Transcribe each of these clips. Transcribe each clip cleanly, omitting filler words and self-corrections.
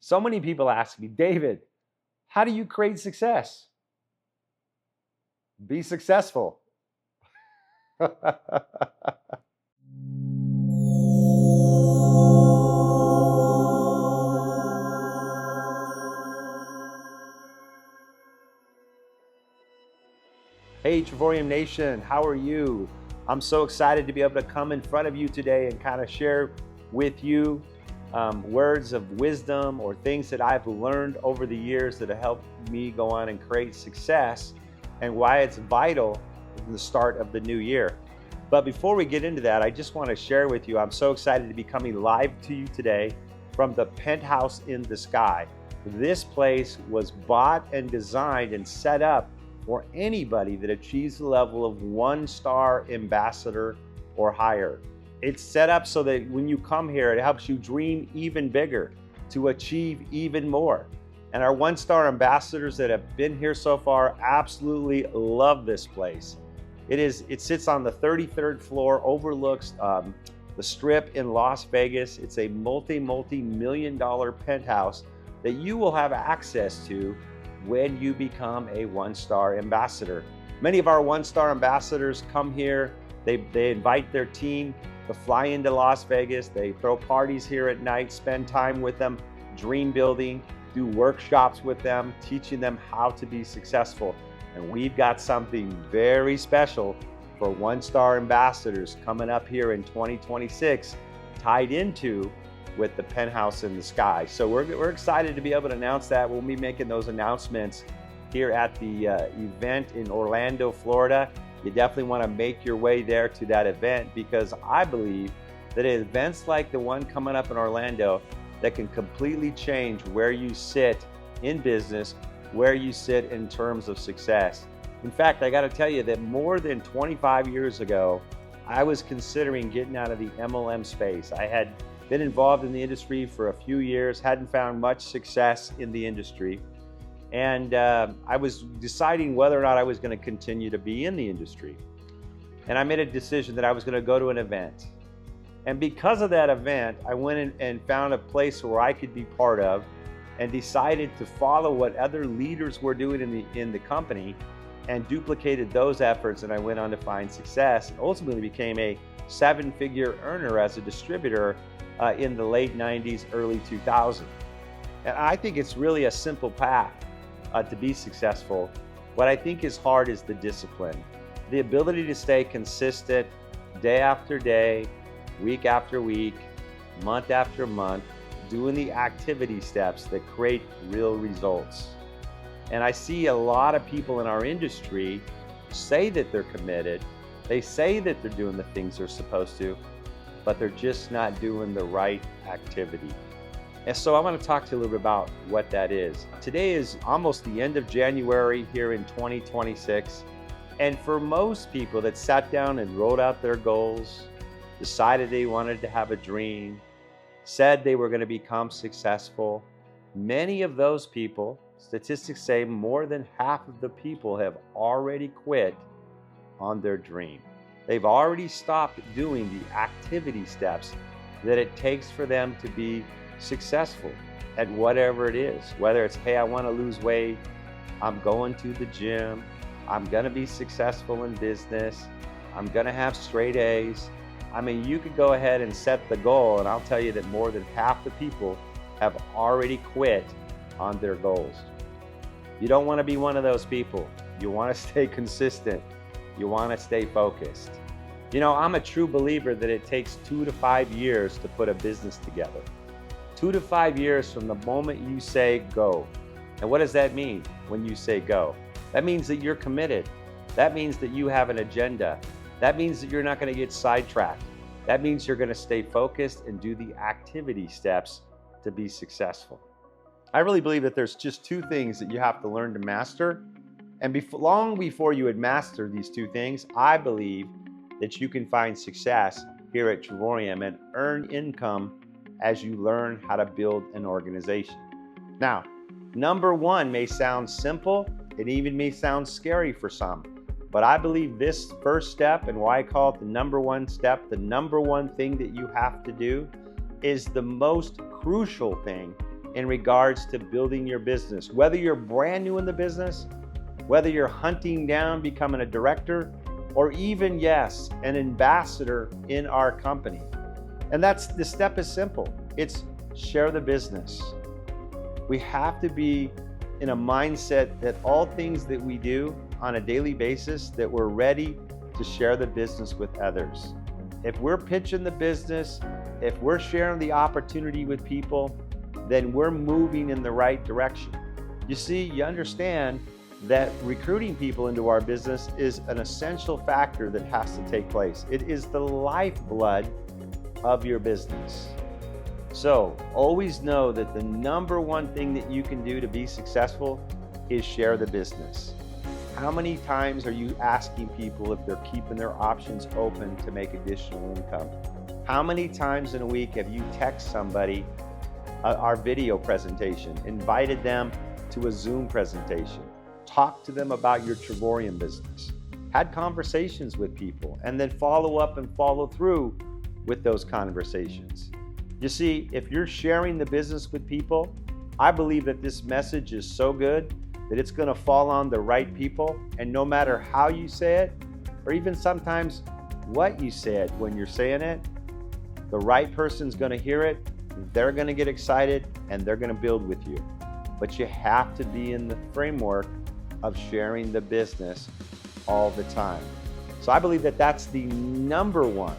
So many people ask me, David, how do you create success? Be successful. Hey, Travorium Nation, how are you? I'm so excited to be able to come in front of you today and kind of share with you words of wisdom or things that I've learned over the years that have helped me go on and create success, and why it's vital in the start of the new year. But before we get into that, I just want to share with you, I'm so excited to be coming live to you today from the Penthouse in the Sky. This place was bought and designed and set up for anybody that achieves the level of 1-star ambassador or higher. It's set up so that when you come here, it helps you dream even bigger, to achieve even more. And our 1-star ambassadors that have been here so far absolutely love this place. It sits on the 33rd floor, overlooks the Strip in Las Vegas. It's a multi-million-dollar penthouse that you will have access to when you become a 1-star ambassador. Many of our 1-star ambassadors come here. They invite their team to fly into Las Vegas. They throw parties here at night, spend time with them, dream building, do workshops with them, teaching them how to be successful. And we've got something very special for 1-star ambassadors coming up here in 2026, tied into with the Penthouse in the Sky. So we're excited to be able to announce that. We'll be making those announcements here at the event in Orlando, Florida. You definitely want to make your way there to that event, because I believe that events like the one coming up in Orlando that can completely change where you sit in business, where you sit in terms of success. In fact, I got to tell you that more than 25 years ago, I was considering getting out of the MLM space. I had been involved in the industry for a few years, hadn't found much success in the industry. And I was deciding whether or not I was going to continue to be in the industry. And I made a decision that I was going to go to an event. And because of that event, I went in and found a place where I could be part of, and decided to follow what other leaders were doing in the company, and duplicated those efforts. And I went on to find success, and ultimately became a 7-figure earner as a distributor in the late 90s, early 2000s. And I think it's really a simple path to be successful. What I think is hard is the discipline, the ability to stay consistent day after day, week after week, month after month, doing the activity steps that create real results. And I see a lot of people in our industry say that they're committed, they say that they're doing the things they're supposed to, but they're just not doing the right activity. And so I want to talk to you a little bit about what that is. Today is almost the end of January here in 2026. And for most people that sat down and wrote out their goals, decided they wanted to have a dream, said they were going to become successful, many of those people, statistics say more than half of the people have already quit on their dream. They've already stopped doing the activity steps that it takes for them to be successful at whatever it is. Whether it's, hey, I want to lose weight, I'm going to the gym, I'm going to be successful in business, I'm going to have straight A's. I mean, you could go ahead and set the goal, and I'll tell you that more than half the people have already quit on their goals. You don't want to be one of those people. You want to stay consistent. You want to stay focused. You know, I'm a true believer that it takes 2 to 5 years to put a business together. 2 to 5 years from the moment you say go. And what does that mean when you say go? That means that you're committed. That means that you have an agenda. That means that you're not going to get sidetracked. That means you're going to stay focused and do the activity steps to be successful. I really believe that there's just 2 things that you have to learn to master. And long before you had mastered these 2 things, I believe that you can find success here at Travorium and earn income as you learn how to build an organization. Now, number 1 may sound simple. It even may sound scary for some. But I believe this first step, and why I call it the number 1 step, the number 1 thing that you have to do, is the most crucial thing in regards to building your business. Whether you're brand new in the business, whether you're hunting down becoming a director, or even, yes, an ambassador in our company. And the step is simple. It's share the business. We have to be in a mindset that all things that we do on a daily basis, that we're ready to share the business with others. If we're pitching the business, if we're sharing the opportunity with people, then we're moving in the right direction. You see, you understand that recruiting people into our business is an essential factor that has to take place. It is the lifeblood of your business. So always know that the number one thing that you can do to be successful is share the business. How many times are you asking people if they're keeping their options open to make additional income? How many times in a week have you texted somebody our video presentation, invited them to a Zoom presentation, talked to them about your Travorium business, had conversations with people, and then follow up and follow through with those conversations? You see, if you're sharing the business with people, I believe that this message is so good that it's going to fall on the right people. And no matter how you say it, or even sometimes what you said when you're saying it, the right person's going to hear it, they're going to get excited, and they're going to build with you. But you have to be in the framework of sharing the business all the time. So I believe that that's the number one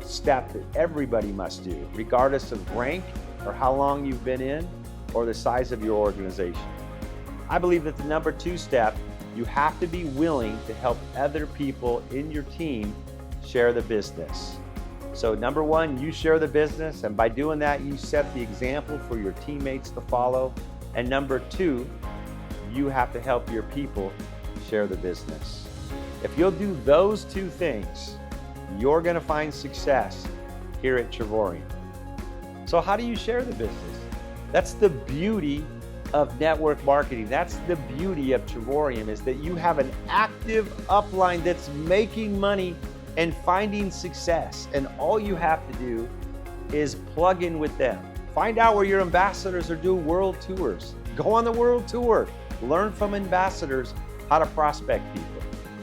step that everybody must do, regardless of rank or how long you've been in or the size of your organization. I believe that the number two step, you have to be willing to help other people in your team share the business. So number one, you share the business, and by doing that, you set the example for your teammates to follow. And number two, you have to help your people share the business. If you'll do those two things, you're going to find success here at Travorium. So how do you share the business? That's the beauty of network marketing. That's the beauty of Travorium, is that you have an active upline that's making money and finding success. And all you have to do is plug in with them. Find out where your ambassadors are doing world tours. Go on the world tour. Learn from ambassadors how to prospect people.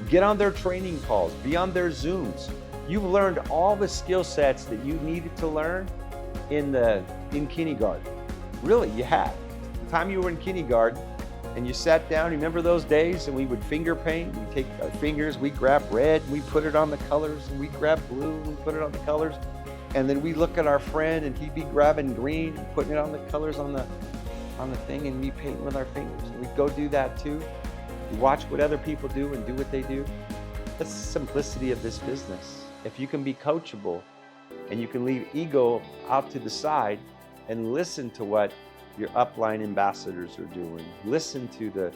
Get on their training calls. Be on their Zooms. You've learned all the skill sets that you needed to learn in kindergarten. Really, you have. The time you were in kindergarten and you sat down, remember those days, and we would finger paint? We take our fingers, we grab red, we put it on the colors, and we grab blue, and we put it on the colors. And then we look at our friend and he'd be grabbing green and putting it on the colors on the thing, and we paint with our fingers. And we'd go do that too. We watch what other people do and do what they do. That's the simplicity of this business. If you can be coachable and you can leave ego out to the side and listen to what your upline ambassadors are doing, listen to the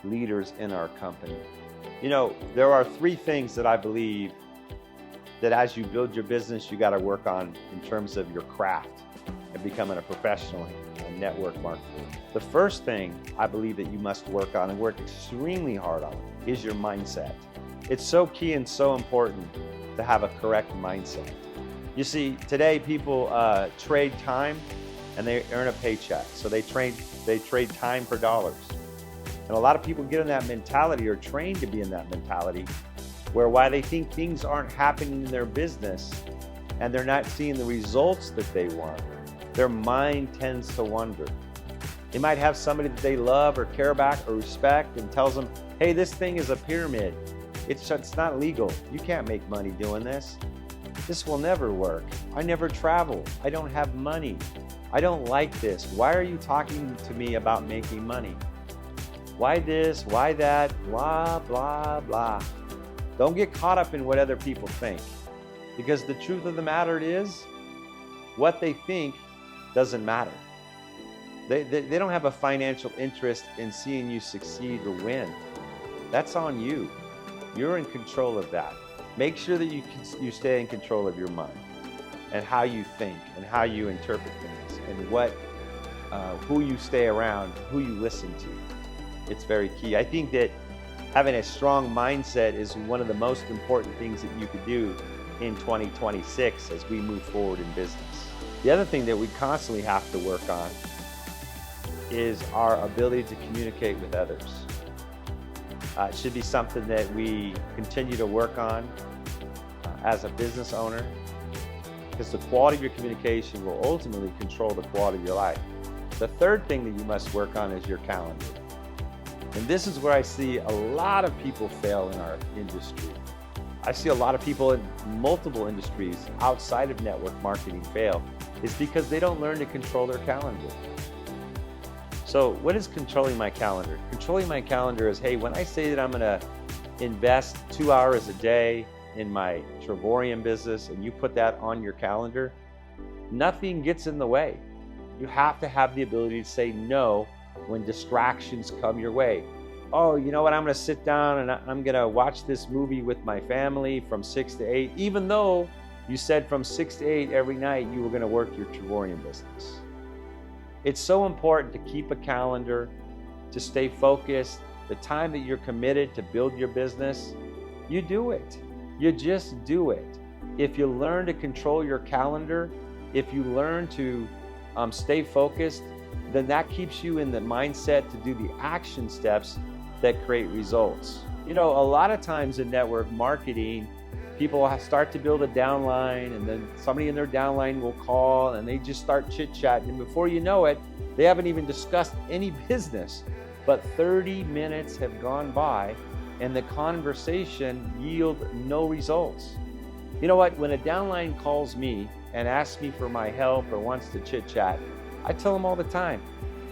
leaders in our company. You know, there are three things that I believe that as you build your business, you got to work on in terms of your craft and becoming a professional network marketer. The first thing I believe that you must work on and work extremely hard on is your mindset. It's so key and so important to have a correct mindset. You see, today people trade time and they earn a paycheck. So they trade time for dollars. And a lot of people get in that mentality, or trained to be in that mentality, where while they think things aren't happening in their business and they're not seeing the results that they want, their mind tends to wander. They might have somebody that they love or care about or respect and tells them, hey, this thing is a pyramid. It's not legal. You can't make money doing this. This will never work. I never travel. I don't have money. I don't like this. Why are you talking to me about making money? Why this? Why that? Blah, blah, blah. Don't get caught up in what other people think, because the truth of the matter is, what they think doesn't matter. They don't have a financial interest in seeing you succeed or win. That's on you. You're in control of that. Make sure that you stay in control of your mind and how you think and how you interpret things and who you stay around, who you listen to. It's very key. I think that having a strong mindset is one of the most important things that you could do in 2026 as we move forward in business. The other thing that we constantly have to work on is our ability to communicate with others. It should be something that we continue to work on as a business owner, because the quality of your communication will ultimately control the quality of your life. The third thing that you must work on is your calendar. And this is where I see a lot of people fail in our industry. I see a lot of people in multiple industries outside of network marketing fail. It's because they don't learn to control their calendar. So what is controlling my calendar? Controlling my calendar is, hey, when I say that I'm gonna invest 2 hours a day in my Travorium business and you put that on your calendar, nothing gets in the way. You have to have the ability to say no when distractions come your way. Oh, you know what, I'm gonna sit down and I'm gonna watch this movie with my family from 6 to 8, even though you said from 6 to 8 every night you were gonna work your Travorium business. It's so important to keep a calendar, to stay focused. The time that you're committed to build your business, you do it. You just do it. If you learn to control your calendar, if you learn to stay focused, then that keeps you in the mindset to do the action steps that create results. You know, a lot of times in network marketing, people start to build a downline, and then somebody in their downline will call and they just start chit-chatting, and before you know it, they haven't even discussed any business, but 30 minutes have gone by and the conversation yields no results. You know what, when a downline calls me and asks me for my help or wants to chit-chat, I tell them all the time,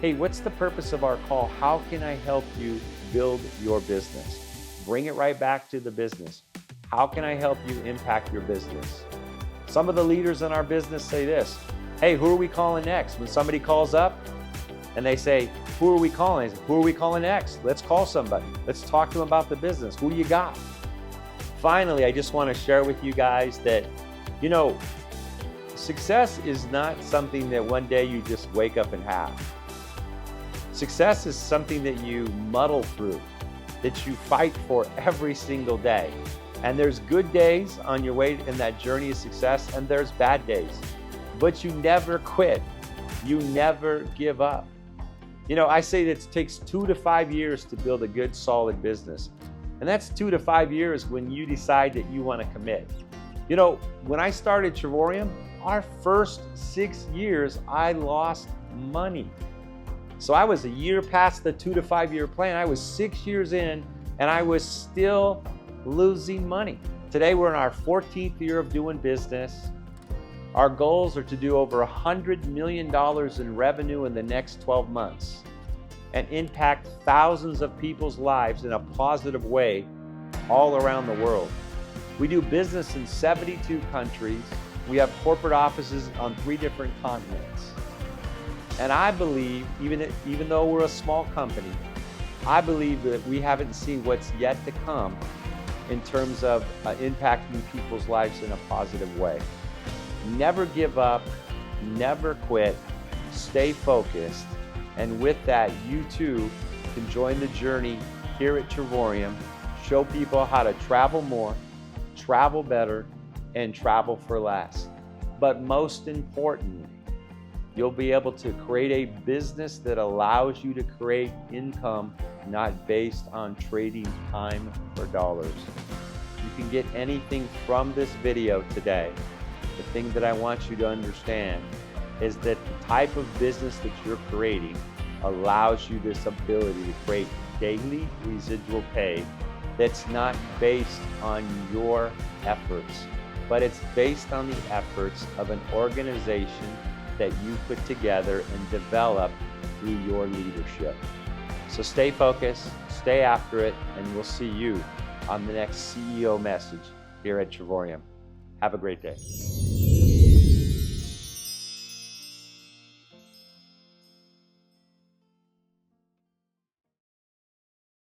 hey, what's the purpose of our call? How can I help you build your business? Bring it right back to the business. How can I help you impact your business? Some of the leaders in our business say this, hey, who are we calling next? When somebody calls up and they say, who are we calling? I say, who are we calling next? Let's call somebody. Let's talk to them about the business. Who you got? Finally, I just want to share with you guys that, you know, success is not something that one day you just wake up and have. Success is something that you muddle through, that you fight for every single day. And there's good days on your way in that journey of success, and there's bad days. But you never quit. You never give up. You know, I say that it takes 2 to 5 years to build a good, solid business. And that's 2 to 5 years when you decide that you want to commit. You know, when I started Travorium, our first 6 years, I lost money. So I was a year past the 2 to 5 year plan. I was 6 years in, and I was still losing money. Today, we're in our 14th year of doing business. Our goals are to do over $100 million in revenue in the next 12 months and impact thousands of people's lives in a positive way all around the world. We do business in 72 countries. We have corporate offices on 3 different continents. And I believe, even though we're a small company, I believe that we haven't seen what's yet to come in terms of impacting people's lives in a positive way. Never give up, never quit, stay focused, and with that, you too can join the journey here at Travorium, show people how to travel more, travel better, and travel for less. But most importantly, you'll be able to create a business that allows you to create income not based on trading time for dollars. You can get anything from this video today. The thing that I want you to understand is that the type of business that you're creating allows you this ability to create daily residual pay that's not based on your efforts, but it's based on the efforts of an organization that you put together and develop through your leadership. So stay focused, stay after it, and we'll see you on the next CEO message here at Travorium. Have a great day.